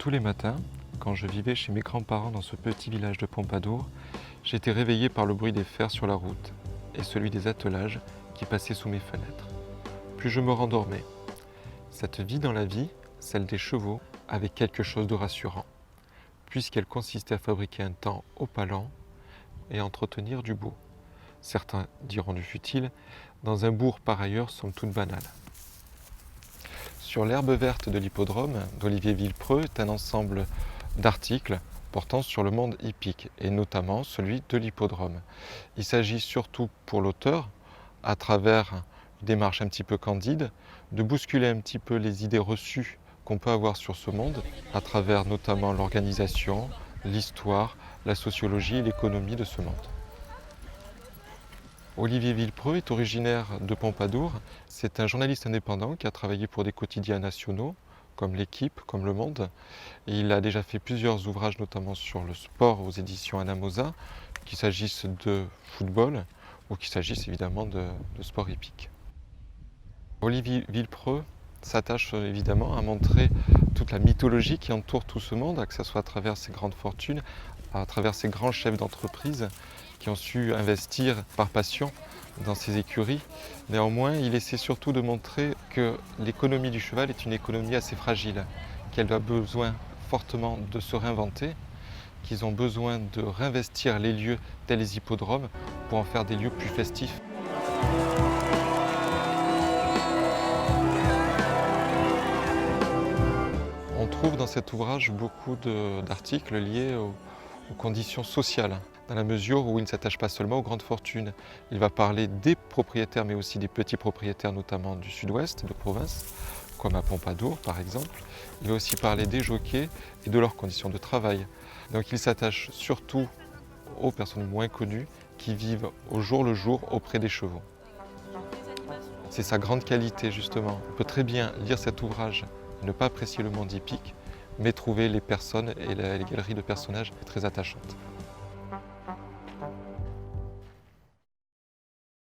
Tous les matins, quand je vivais chez mes grands-parents dans ce petit village de Pompadour, j'étais réveillé par le bruit des fers sur la route et celui des attelages qui passaient sous mes fenêtres. Puis je me rendormais. Cette vie dans la vie, celle des chevaux, avait quelque chose de rassurant, puisqu'elle consistait à fabriquer un temps opalant et à entretenir du beau. Certains diront du futile, dans un bourg par ailleurs somme toute banal. Sur l'herbe verte de l'hippodrome d'Olivier Villepreux est un ensemble d'articles portant sur le monde hippique, et notamment celui de l'hippodrome. Il s'agit surtout pour l'auteur, à travers une démarche un petit peu candide, de bousculer un petit peu les idées reçues qu'on peut avoir sur ce monde, à travers notamment l'organisation, l'histoire, la sociologie et l'économie de ce monde. Olivier Villepreux est originaire de Pompadour. C'est un journaliste indépendant qui a travaillé pour des quotidiens nationaux, comme l'Équipe, comme Le Monde. Et il a déjà fait plusieurs ouvrages, notamment sur le sport aux éditions Anamosa, qu'il s'agisse de football ou qu'il s'agisse évidemment de sport hippique. Olivier Villepreux s'attache évidemment à montrer toute la mythologie qui entoure tout ce monde, que ce soit à travers ses grandes fortunes, à travers ces grands chefs d'entreprise qui ont su investir par passion dans ces écuries. Néanmoins, il essaie surtout de montrer que l'économie du cheval est une économie assez fragile, qu'elle a besoin fortement de se réinventer, qu'ils ont besoin de réinvestir les lieux tels les hippodromes pour en faire des lieux plus festifs. On trouve dans cet ouvrage beaucoup d'articles liés aux conditions sociales, dans la mesure où il ne s'attache pas seulement aux grandes fortunes. Il va parler des propriétaires, mais aussi des petits propriétaires, notamment du sud-ouest de province, comme à Pompadour par exemple. Il va aussi parler des jockeys et de leurs conditions de travail. Donc il s'attache surtout aux personnes moins connues qui vivent au jour le jour auprès des chevaux. C'est sa grande qualité justement. On peut très bien lire cet ouvrage, ne pas apprécier le monde hippique, mais trouver les personnes et les galeries de personnages très attachantes.